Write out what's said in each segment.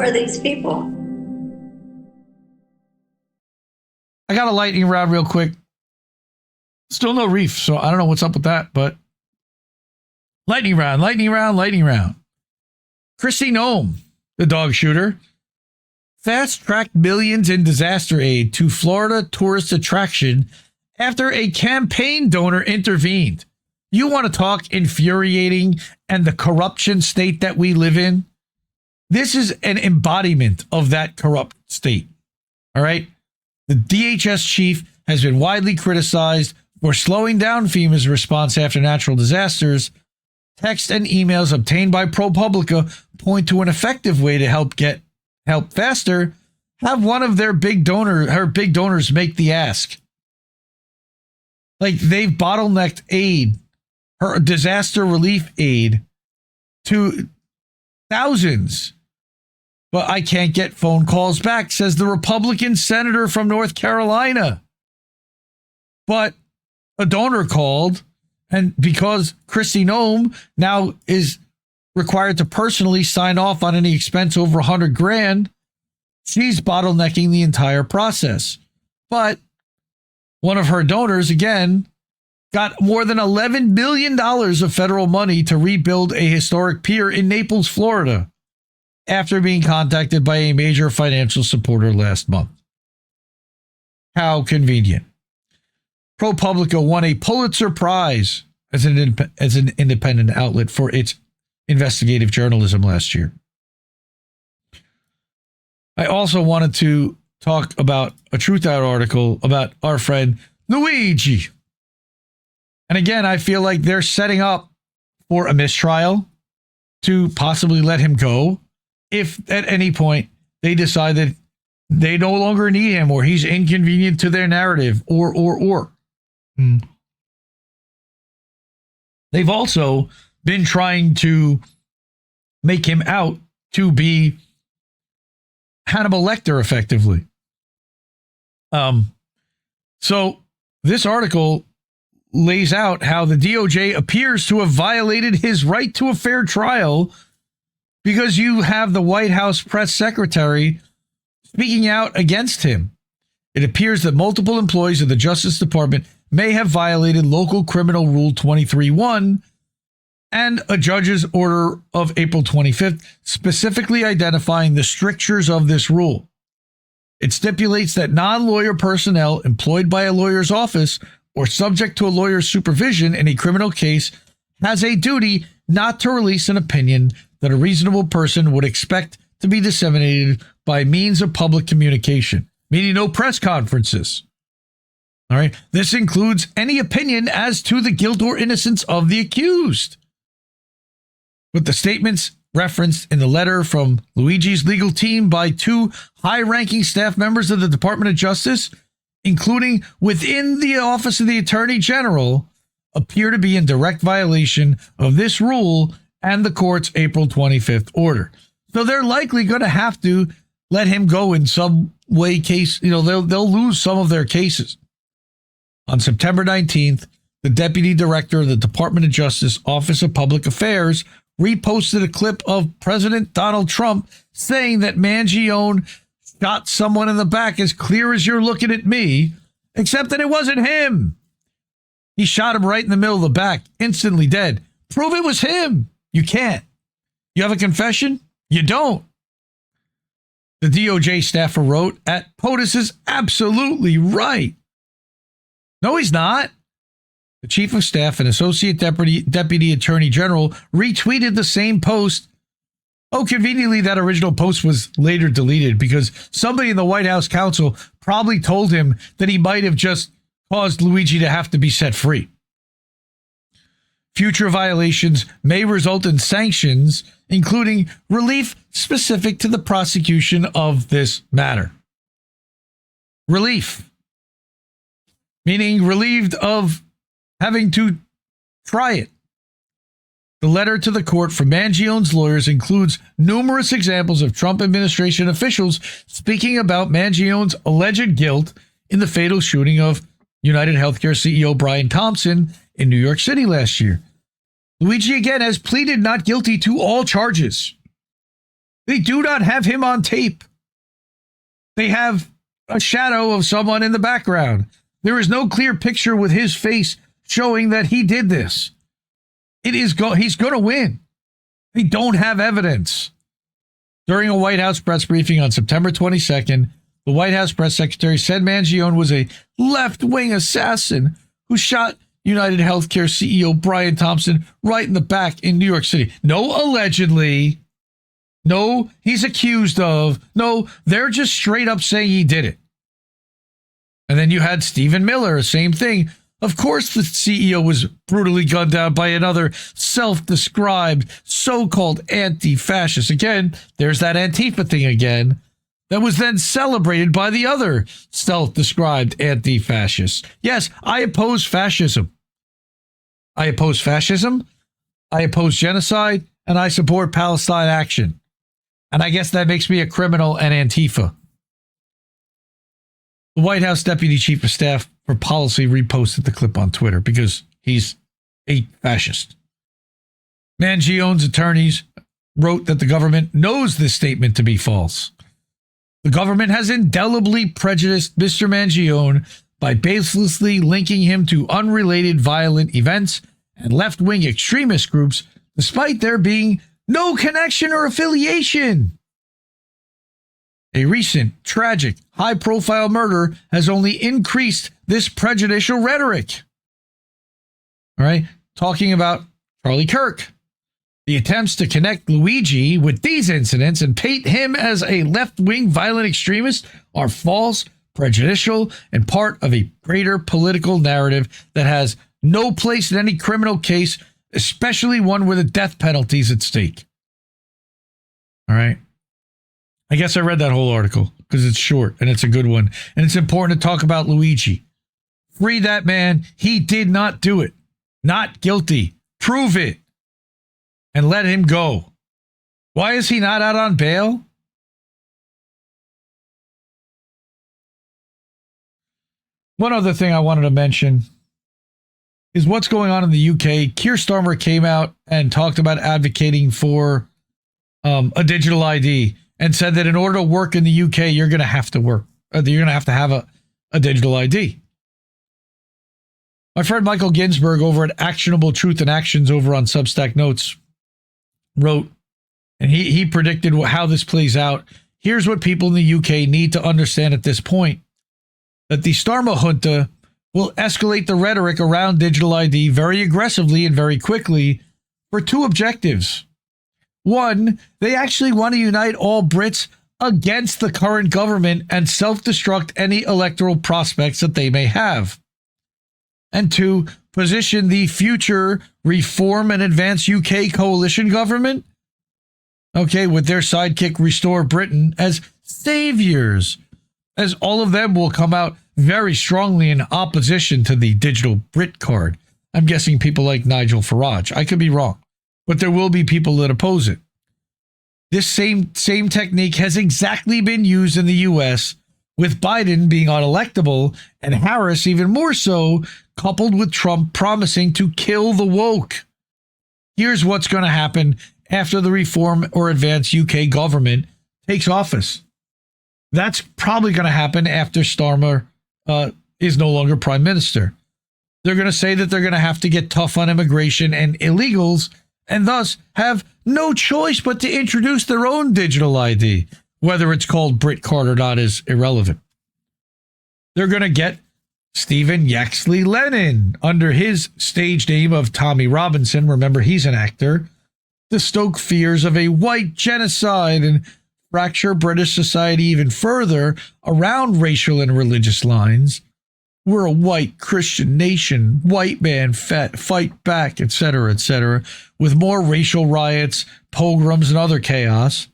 are these people? I got a lightning round real quick. Still no reef, so I don't know what's up with that, but lightning round, lightning round, lightning round. Kristi Noem, the dog shooter, fast-tracked millions in disaster aid to Florida tourist attraction after a campaign donor intervened. You want to talk infuriating and the corruption state that we live in? This is an embodiment of that corrupt state. All right? The DHS chief has been widely criticized for slowing down FEMA's response after natural disasters. Text and emails obtained by ProPublica point to an effective way to help faster. Have one of her big donors make the ask. Like, they've bottlenecked aid, her disaster relief aid, to thousands. But I can't get phone calls back, says the Republican senator from North Carolina. But a donor called, and because Kristi Noem now is required to personally sign off on any expense over $100,000, she's bottlenecking the entire process. But one of her donors, again, got more than $11 billion of federal money to rebuild a historic pier in Naples, Florida, after being contacted by a major financial supporter last month. How convenient. ProPublica won a Pulitzer Prize as an independent outlet for its investigative journalism last year. I also wanted to talk about a Truthout article about our friend Luigi. And again, I feel like they're setting up for a mistrial to possibly let him go if at any point they decide that they no longer need him or he's inconvenient to their narrative or. They've also been trying to make him out to be Hannibal Lecter, effectively. So this article lays out how the DOJ appears to have violated his right to a fair trial because you have the White House press secretary speaking out against him. It appears that multiple employees of the Justice Department may have violated Local Criminal Rule 23.1 and a judge's order of April 25th, specifically identifying the strictures of this rule. It stipulates that non-lawyer personnel employed by a lawyer's office or subject to a lawyer's supervision in a criminal case has a duty not to release an opinion that a reasonable person would expect to be disseminated by means of public communication, meaning no press conferences. All right. This includes any opinion as to the guilt or innocence of the accused. With the statements referenced in the letter from Luigi's legal team by two high-ranking staff members of the Department of Justice, including within the Office of the Attorney General, appear to be in direct violation of this rule and the court's April 25th order. So they're likely going to have to let him go in some way. They'll lose some of their cases. On September 19th, the deputy director of the Department of Justice Office of Public Affairs reposted a clip of President Donald Trump saying that Mangione shot someone in the back as clear as you're looking at me, except that it wasn't him. He shot him right in the middle of the back, instantly dead. Prove it was him. You can't. You have a confession? You don't. The DOJ staffer wrote, POTUS is absolutely right. No, he's not. The chief of staff and associate deputy attorney general retweeted the same post. Oh, conveniently, that original post was later deleted because somebody in the White House counsel probably told him that he might have just caused Luigi to have to be set free. Future violations may result in sanctions, including relief specific to the prosecution of this matter. Relief, meaning relieved of having to try it. The letter to the court from Mangione's lawyers includes numerous examples of Trump administration officials speaking about Mangione's alleged guilt in the fatal shooting of United Healthcare CEO Brian Thompson in New York City last year. Luigi again has pleaded not guilty to all charges. They do not have him on tape. They have a shadow of someone in the background. There is no clear picture with his face showing that he did this. He's going to win. They don't have evidence. During a White House press briefing on September 22nd, the White House press secretary said Mangione was a left-wing assassin who shot United Healthcare CEO Brian Thompson right in the back in New York City. No, allegedly. No, he's accused of. No, they're just straight up saying he did it. And then you had Stephen Miller, same thing. Of course, the CEO was brutally gunned down by another self-described so-called anti-fascist. Again, there's that Antifa thing again. That was then celebrated by the other self-described anti-fascists. Yes, I oppose fascism. I oppose fascism, I oppose genocide, and I support Palestine action. And I guess that makes me a criminal and Antifa. The White House Deputy Chief of Staff for Policy reposted the clip on Twitter because he's a fascist. Mangione's attorneys wrote that the government knows this statement to be false. The government has indelibly prejudiced Mr. Mangione by baselessly linking him to unrelated violent events and left-wing extremist groups, despite there being no connection or affiliation. A recent, tragic, high-profile murder has only increased this prejudicial rhetoric. All right, talking about Charlie Kirk. The attempts to connect Luigi with these incidents and paint him as a left-wing violent extremist are false, prejudicial, and part of a greater political narrative that has no place in any criminal case, especially one where the death penalty is at stake. All right. I guess I read that whole article because it's short and it's a good one. And it's important to talk about Luigi. Free that man. He did not do it. Not guilty. Prove it. And let him go. Why is he not out on bail? One other thing I wanted to mention is what's going on in the UK. Keir Starmer came out and talked about advocating for a digital ID and said that in order to work in the UK, you're going to have to work. You're going to have a digital ID. My friend Michael Ginsburg over at Actionable Truth and Actions over on Substack Notes wrote, and he predicted how this plays out. Here's what people in the UK need to understand at this point, that the Starmer junta will escalate the rhetoric around digital ID very aggressively and very quickly for two objectives. One, they actually want to unite all Brits against the current government and self-destruct any electoral prospects that they may have. And two, position the future Reform and Advance UK coalition government, okay, with their sidekick Restore Britain, as saviors, as all of them will come out very strongly in opposition to the digital Brit card. I'm guessing people like Nigel Farage. I could be wrong, but there will be people that oppose it. This same technique has exactly been used in the U.S., with Biden being unelectable and Harris even more so, coupled with Trump promising to kill the woke. Here's what's going to happen after the Reform or Advance UK government takes office. That's probably going to happen after Starmer is no longer prime minister. They're going to say that they're going to have to get tough on immigration and illegals and thus have no choice but to introduce their own digital ID. Whether it's called Brit card or not is irrelevant. They're going to get Stephen Yaxley Lennon under his stage name of Tommy Robinson. Remember, he's an actor. To stoke fears of a white genocide and fracture British society even further around racial and religious lines. We're a white Christian nation, white man fight back, etc., with more racial riots, pogroms, and other chaos.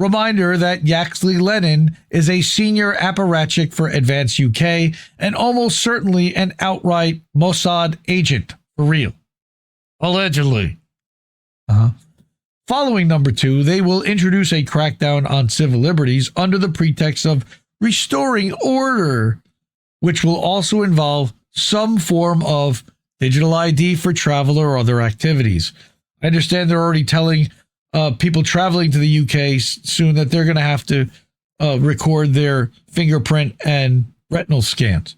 Reminder that Yaxley Lennon is a senior apparatchik for Advance UK and almost certainly an outright Mossad agent, for real. Allegedly. Following number 2, they will introduce a crackdown on civil liberties under the pretext of restoring order, which will also involve some form of digital ID for travel or other activities. I understand they're already telling people traveling to the UK soon that they're going to have to record their fingerprint and retinal scans.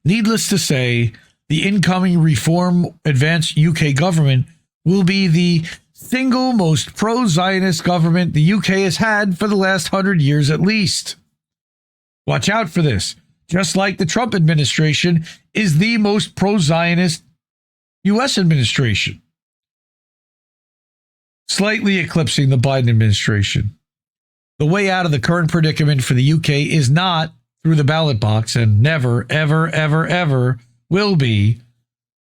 Needless to say, the incoming reform advanced UK government will be the single most pro-Zionist government the UK has had for the last 100 years at least. Watch out for this. Just like the Trump administration is the most pro-Zionist U.S. administration, slightly eclipsing the Biden administration. The way out of the current predicament for the UK is not through the ballot box, and never, ever, ever, ever will be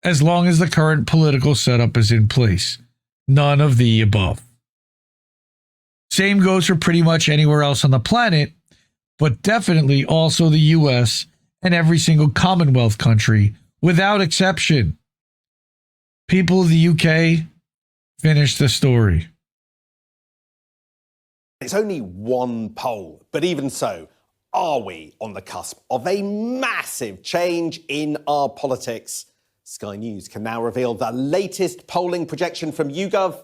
as long as the current political setup is in place. None of the above. Same goes for pretty much anywhere else on the planet, but definitely also the US and every single Commonwealth country, without exception. People of the UK, finish the story. It's only one poll, but even so, are we on the cusp of a massive change in our politics? Sky News can now reveal the latest polling projection from YouGov.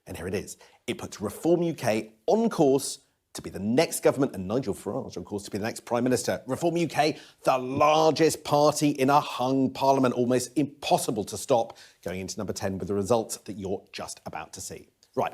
And here it is. It puts Reform UK on course to be the next government, and Nigel Farage, of course, to be the next Prime Minister. Reform UK, the largest party in a hung parliament, almost impossible to stop, going into number 10 with the results that you're just about to see. Right,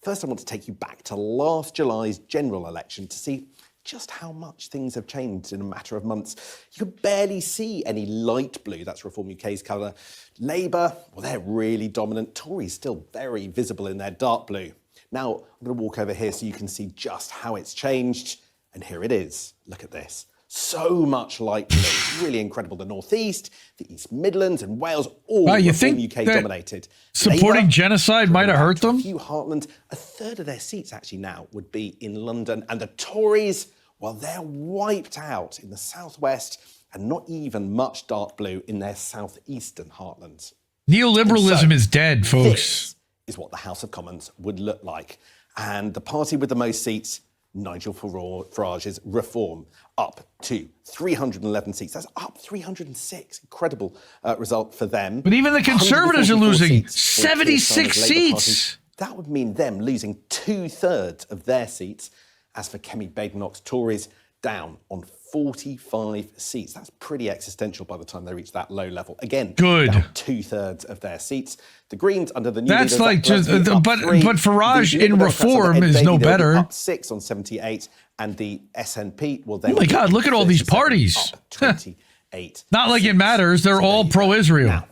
first I want to take you back to last July's general election to see just how much things have changed in a matter of months. You could barely see any light blue, that's Reform UK's colour. Labour, well, they're really dominant. Tories still very visible in their dark blue. Now, I'm going to walk over here so you can see just how it's changed. And here it is. Look at this. So much light blue. Really incredible. The North East, the East Midlands and Wales, all Reform UK dominated. Supporting genocide might have hurt them? A few heartland. A third of their seats actually now would be in London. And the Tories, well, they're wiped out in the southwest and not even much dark blue in their southeastern heartlands. Neoliberalism is dead, folks. This is what the House of Commons would look like. And the party with the most seats, Nigel Farage's Reform, up to 311 seats. That's up 306. Incredible result for them. But even the Conservatives are losing 76 seats. That would mean them losing 2/3 of their seats. As for Kemi Badenoch's Tories, down on 45 seats. That's pretty existential by the time they reach that low level. Again, down 2/3 of their seats. The Greens under the new That's leaders, like just, but Farage in Reform is no better. Up 6 on 78, and the SNP, well, oh my God, look at all these parties. Up 28. Not like it matters. They're all pro-Israel. Now,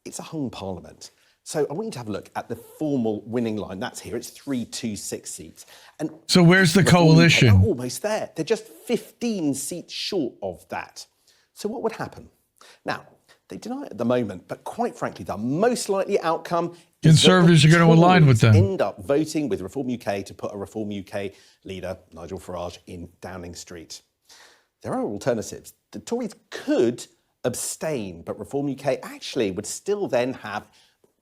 it's a hung parliament. So I want you to have a look at the formal winning line. That's here. It's 326 seats. And so where's the coalition? They're almost there. They're just 15 seats short of that. So what would happen? Now, they deny it at the moment, but quite frankly, the most likely outcome is Conservatives are going to align with them. End up voting with Reform UK to put a Reform UK leader, Nigel Farage, in Downing Street. There are alternatives. The Tories could abstain, but Reform UK actually would still then have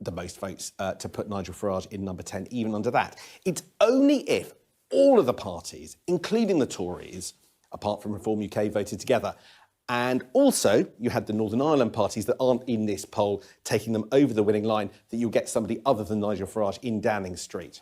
the most votes to put Nigel Farage in number 10, even under that. It's only if all of the parties, including the Tories, apart from Reform UK, voted together. And also, you had the Northern Ireland parties that aren't in this poll taking them over the winning line, that you'll get somebody other than Nigel Farage in Downing Street.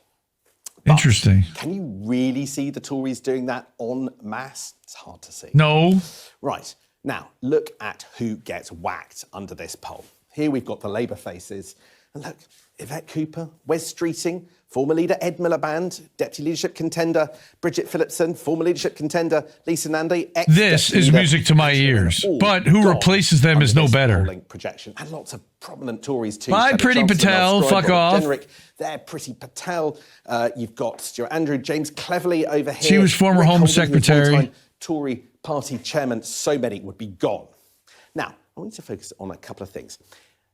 But interesting. Can you really see the Tories doing that en masse? It's hard to see. No. Right. Now, look at who gets whacked under this poll. Here we've got the Labour faces. And look, Yvette Cooper, Wes Streeting, former leader Ed Miliband, deputy leadership contender Bridget Phillipson, former leadership contender Lisa Nandy. This is music to my ears, but who replaces them is no better. Projection. And lots of prominent Tories too. Bye, Priti Patel, fuck off. Generic, there, Priti Patel. You've got Stuart Andrew, James Cleverly over here. She was former Home Secretary. Tory party chairman, so many would be gone. Now, I want you to focus on a couple of things.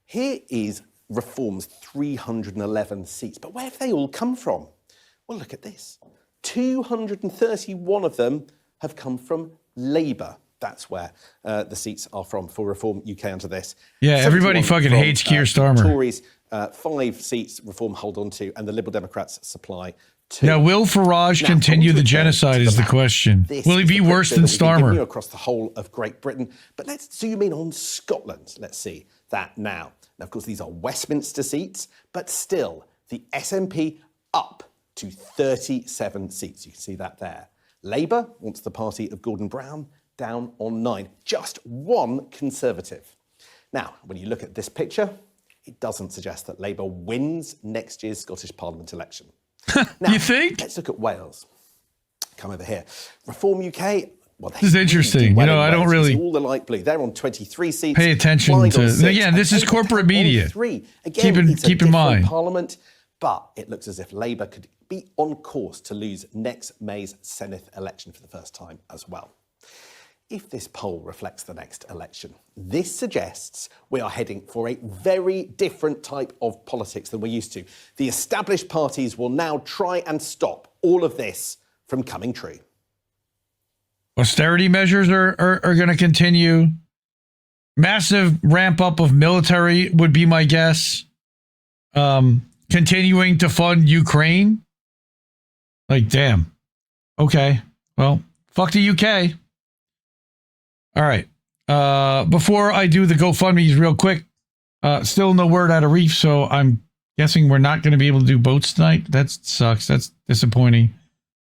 Here is Reform's 311 seats. But where have they all come from? Well, look at this. 231 of them have come from Labour. That's where the seats are from for Reform UK under this. Yeah, everybody fucking hates Keir Starmer. Tories, 5 seats Reform hold on to, and the Liberal Democrats supply 2. Now, will Farage continue the genocide is the question. Will he be worse than Starmer? Across the whole of Great Britain. But let's zoom in on Scotland. Let's see that now. Now, of course, these are Westminster seats, but still The SNP up to 37 seats. You can see that there. Labour wants the party of Gordon Brown down on 9. Just one Conservative. Now, when you look at this picture, it doesn't suggest that Labour wins next year's Scottish Parliament election. Now, you think? Let's look at Wales. Come over here. Reform UK. Well, this is interesting. Well, I don't really... It's all the light blue. They're on 23 seats. Pay attention to... Again, this is corporate media. 3. Again, keep in mind. Parliament, but it looks as if Labour could be on course to lose next May's Senedd election for the first time as well. If this poll reflects the next election, this suggests we are heading for a very different type of politics than we're used to. The established parties will now try and stop all of this from coming true. Austerity measures are going to continue. Massive ramp up of military would be my guess. Continuing to fund Ukraine. Like, damn. Okay. Well, fuck the UK. All right. Before I do the GoFundMe's real quick, still no word out of Reef, so I'm guessing we're not going to be able to do boats tonight. That sucks. That's disappointing.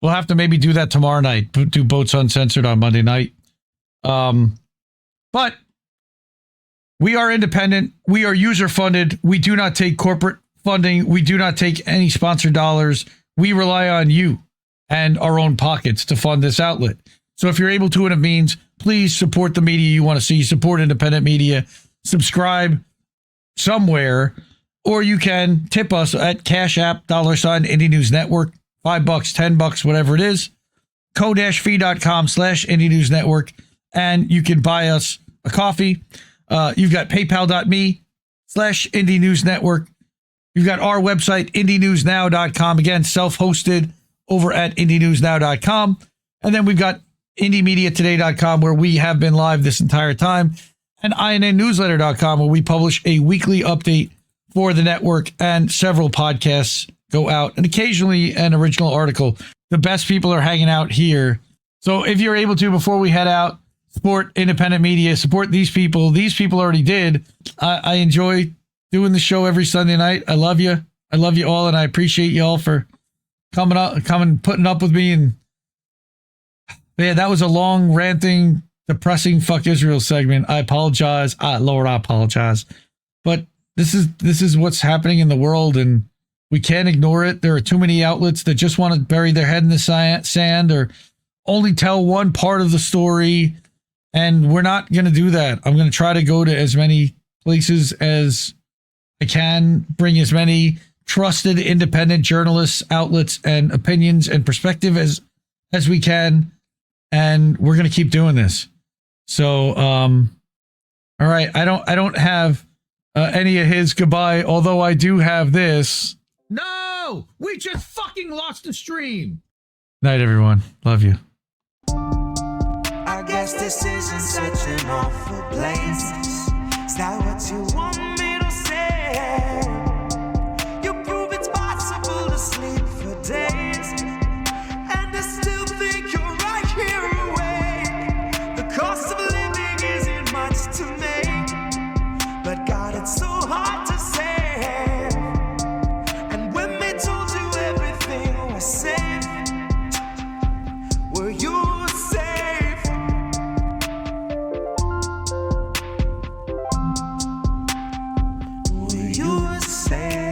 We'll have to maybe do that tomorrow night. Do Boats Uncensored on Monday night. But we are independent. We are user funded. We do not take corporate funding. We do not take any sponsor dollars. We rely on you and our own pockets to fund this outlet. So if you're able to and it means, please support the media you want to see, support independent media, subscribe somewhere, or you can tip us at Cash App, $ Indie News Network, $5, $10, whatever it is, ko-fi.com/Indie News Network, and you can buy us a coffee. You've got paypal.me/Indie News Network. You've got our website, indienewsnow.com, again, self-hosted over at indienewsnow.com. And then we've got indiemediatoday.com, where we have been live this entire time, and INNnewsletter.com, where we publish a weekly update for the network, and several podcasts go out, and occasionally an original article. The best people are hanging out here. So if you're able to, before we head out, support independent media, support these people. These people already did. I enjoy doing the show every Sunday night. I love you. I love you all, and I appreciate you all for putting up with me. And yeah, that was a long, ranting, depressing fuck Israel segment. I apologize. Lord, I apologize. But this is what's happening in the world, and we can't ignore it. There are too many outlets that just want to bury their head in the sand or only tell one part of the story, and we're not going to do that. I'm going to try to go to as many places as I can, bring as many trusted independent journalists, outlets, and opinions and perspective as we can, and we're going to keep doing this. So, all right, I don't have any of his goodbye, although I do have this. No, we just fucking lost the stream. Night, everyone. Love you. I guess this isn't such an awful place. Is that what you want me to say? You prove it's possible to sleep for days, and I still think you're right here awake. The cost of living isn't much to make, but God, it's so hard to say. And when they told you everything was safe, were you safe? Were you safe?